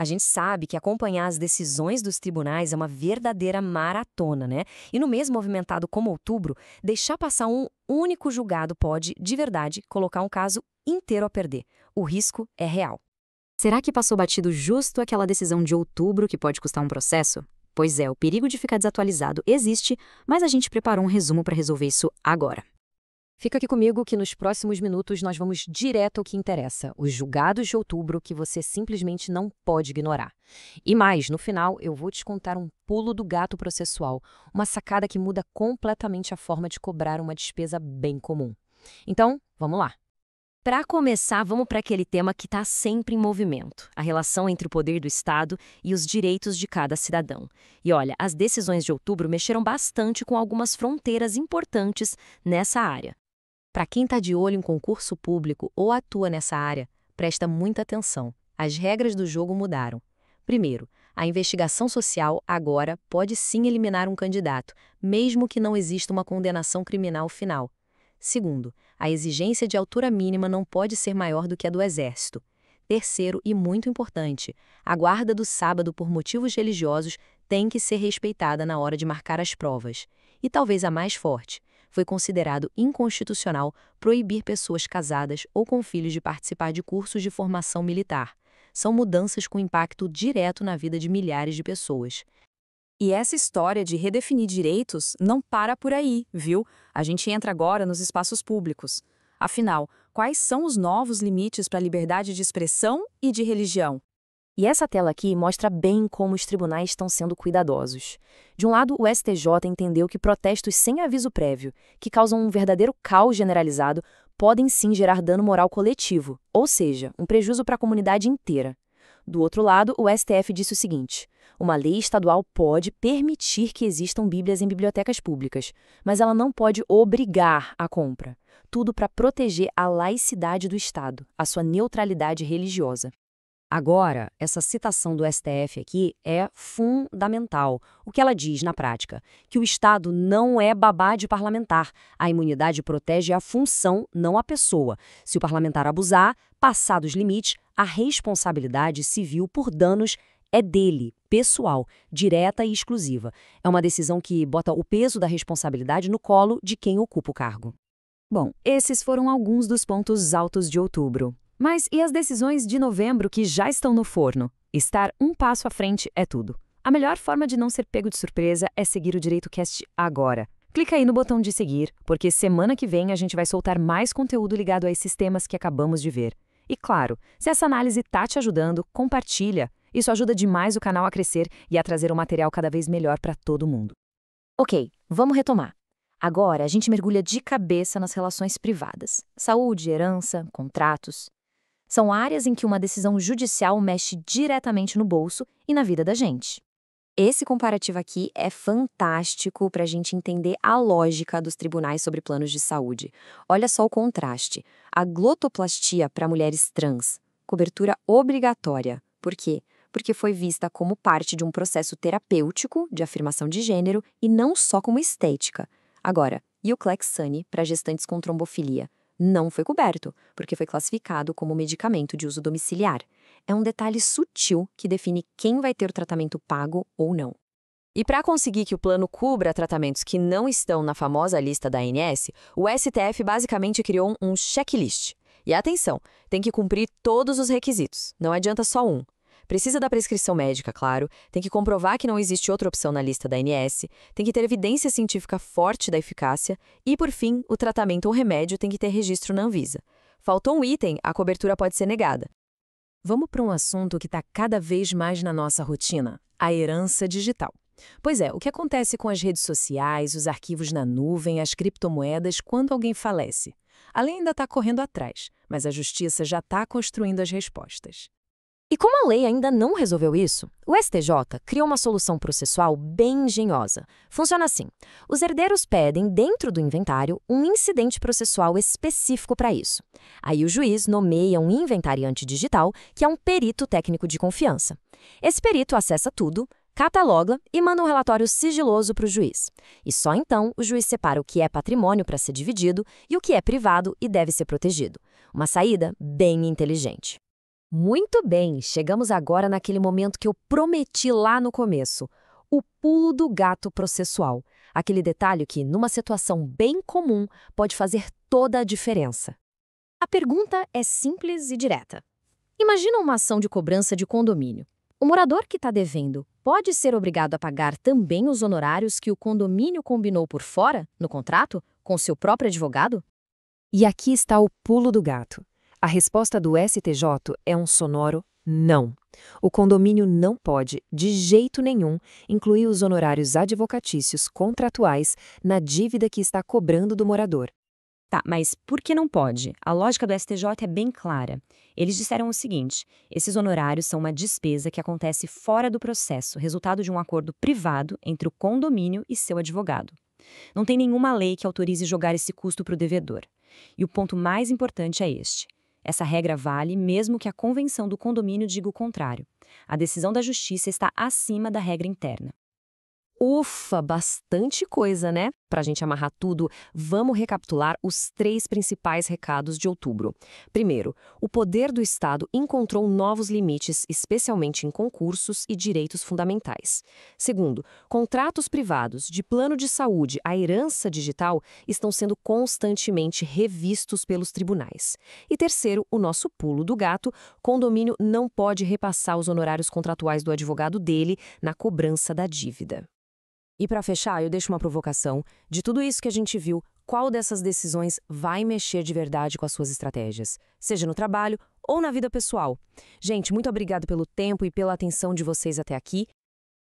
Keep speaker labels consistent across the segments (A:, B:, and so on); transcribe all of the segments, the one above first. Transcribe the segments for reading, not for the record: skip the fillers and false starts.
A: A gente sabe que acompanhar as decisões dos tribunais é uma verdadeira maratona, né? E no mês movimentado como outubro, deixar passar um único julgado pode, de verdade, colocar um caso inteiro a perder. O risco é real.
B: Será que passou batido justo aquela decisão de outubro que pode custar um processo? Pois é, o perigo de ficar desatualizado existe, mas a gente preparou um resumo para resolver isso agora.
A: Fica aqui comigo que nos próximos minutos nós vamos direto ao que interessa, os julgados de outubro que você simplesmente não pode ignorar. E mais, no final eu vou te contar um pulo do gato processual, uma sacada que muda completamente a forma de cobrar uma despesa bem comum. Então, vamos lá. Para começar, vamos para aquele tema que está sempre em movimento, a relação entre o poder do Estado e os direitos de cada cidadão. E olha, as decisões de outubro mexeram bastante com algumas fronteiras importantes nessa área. Para quem está de olho em concurso público ou atua nessa área, presta muita atenção. As regras do jogo mudaram. Primeiro, a investigação social agora pode sim eliminar um candidato, mesmo que não exista uma condenação criminal final. Segundo, a exigência de altura mínima não pode ser maior do que a do Exército. Terceiro, e muito importante, a guarda do sábado por motivos religiosos tem que ser respeitada na hora de marcar as provas. E talvez a mais forte, foi considerado inconstitucional proibir pessoas casadas ou com filhos de participar de cursos de formação militar. São mudanças com impacto direto na vida de milhares de pessoas.
C: E essa história de redefinir direitos não para por aí, viu? A gente entra agora nos espaços públicos. Afinal, quais são os novos limites para a liberdade de expressão e de religião?
A: E essa tela aqui mostra bem como os tribunais estão sendo cuidadosos. De um lado, o STJ entendeu que protestos sem aviso prévio, que causam um verdadeiro caos generalizado, podem sim gerar dano moral coletivo, ou seja, um prejuízo para a comunidade inteira. Do outro lado, o STF disse o seguinte: uma lei estadual pode permitir que existam bíblias em bibliotecas públicas, mas ela não pode obrigar a compra. Tudo para proteger a laicidade do Estado, a sua neutralidade religiosa. Agora, essa citação do STF aqui é fundamental. O que ela diz na prática? Que o Estado não é babá de parlamentar. A imunidade protege a função, não a pessoa. Se o parlamentar abusar, passar dos limites, a responsabilidade civil por danos é dele, pessoal, direta e exclusiva. É uma decisão que bota o peso da responsabilidade no colo de quem ocupa o cargo. Bom, esses foram alguns dos pontos altos de outubro. Mas e as decisões de novembro que já estão no forno? Estar um passo à frente é tudo. A melhor forma de não ser pego de surpresa é seguir o DireitoCast agora. Clica aí no botão de seguir, porque semana que vem a gente vai soltar mais conteúdo ligado a esses temas que acabamos de ver. E claro, se essa análise está te ajudando, compartilha. Isso ajuda demais o canal a crescer e a trazer um material cada vez melhor para todo mundo. Ok, vamos retomar. Agora a gente mergulha de cabeça nas relações privadas. Saúde, herança, contratos. São áreas em que uma decisão judicial mexe diretamente no bolso e na vida da gente. Esse comparativo aqui é fantástico para a gente entender a lógica dos tribunais sobre planos de saúde. Olha só o contraste. A glotoplastia para mulheres trans, cobertura obrigatória. Por quê? Porque foi vista como parte de um processo terapêutico de afirmação de gênero e não só como estética. Agora, e o Clexane para gestantes com trombofilia? Não foi coberto, porque foi classificado como medicamento de uso domiciliar. É um detalhe sutil que define quem vai ter o tratamento pago ou não. E para conseguir que o plano cubra tratamentos que não estão na famosa lista da ANS, o STF basicamente criou um checklist. E atenção, tem que cumprir todos os requisitos, não adianta só um. Precisa da prescrição médica, claro, tem que comprovar que não existe outra opção na lista da ANS, tem que ter evidência científica forte da eficácia e, por fim, o tratamento ou remédio tem que ter registro na Anvisa. Faltou um item, a cobertura pode ser negada. Vamos para um assunto que está cada vez mais na nossa rotina, a herança digital. Pois é, o que acontece com as redes sociais, os arquivos na nuvem, as criptomoedas quando alguém falece? A lei ainda está correndo atrás, mas a justiça já está construindo as respostas. E como a lei ainda não resolveu isso, o STJ criou uma solução processual bem engenhosa. Funciona assim: os herdeiros pedem, dentro do inventário, um incidente processual específico para isso. Aí o juiz nomeia um inventariante digital, que é um perito técnico de confiança. Esse perito acessa tudo, cataloga e manda um relatório sigiloso para o juiz. E só então o juiz separa o que é patrimônio para ser dividido e o que é privado e deve ser protegido. Uma saída bem inteligente. Muito bem, chegamos agora naquele momento que eu prometi lá no começo. O pulo do gato processual. Aquele detalhe que, numa situação bem comum, pode fazer toda a diferença.
D: A pergunta é simples e direta. Imagina uma ação de cobrança de condomínio. O morador que está devendo pode ser obrigado a pagar também os honorários que o condomínio combinou por fora, no contrato, com seu próprio advogado?
A: E aqui está o pulo do gato. A resposta do STJ é um sonoro não. O condomínio não pode, de jeito nenhum, incluir os honorários advocatícios contratuais na dívida que está cobrando do morador.
B: Tá, mas por que não pode? A lógica do STJ é bem clara. Eles disseram o seguinte: esses honorários são uma despesa que acontece fora do processo, resultado de um acordo privado entre o condomínio e seu advogado. Não tem nenhuma lei que autorize jogar esse custo para o devedor. E o ponto mais importante é este: essa regra vale mesmo que a convenção do condomínio diga o contrário. A decisão da justiça está acima da regra interna.
A: Ufa, bastante coisa, né? Para a gente amarrar tudo, vamos recapitular os 3 principais recados de outubro. Primeiro, o poder do Estado encontrou novos limites, especialmente em concursos e direitos fundamentais. Segundo, contratos privados, de plano de saúde à herança digital, estão sendo constantemente revistos pelos tribunais. E terceiro, o nosso pulo do gato: condomínio não pode repassar os honorários contratuais do advogado dele na cobrança da dívida. E para fechar, eu deixo uma provocação. De tudo isso que a gente viu, qual dessas decisões vai mexer de verdade com as suas estratégias? Seja no trabalho ou na vida pessoal. Gente, muito obrigado pelo tempo e pela atenção de vocês até aqui.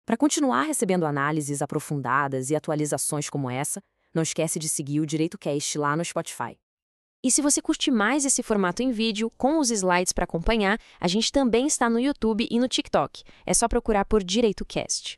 A: Para continuar recebendo análises aprofundadas e atualizações como essa, não esquece de seguir o DireitoCast lá no Spotify. E se você curte mais esse formato em vídeo, com os slides para acompanhar, a gente também está no YouTube e no TikTok. É só procurar por DireitoCast.